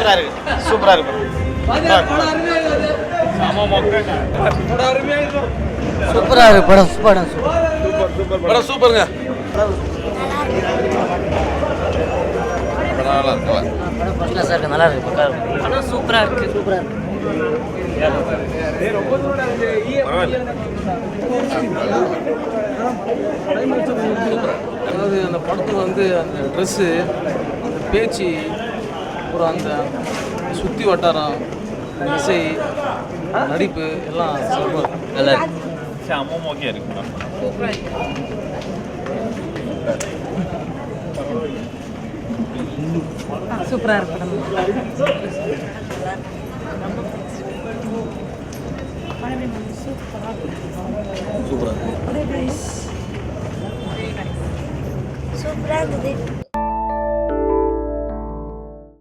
நல்லா இருக்கு, சூப்பரா இருக்கு. சூப்பரா இருக்கு படம். படம் படம் சூப்பருங்க. நல்லா இருக்கு. படம் சூப்பரா இருக்கு. சூப்பரா இருக்கு. அதாவது அந்த படத்தில் வந்து அந்த ட்ரெஸ்ஸு, அந்த பேச்சு, அப்புறம் அந்த சுற்றி வட்டாரம், இசை, நடிப்பு எல்லாம் நல்லா இருக்கு. சூப்பரா இருக்கு படம். சூப்பராக சூப்பராக இருந்தது.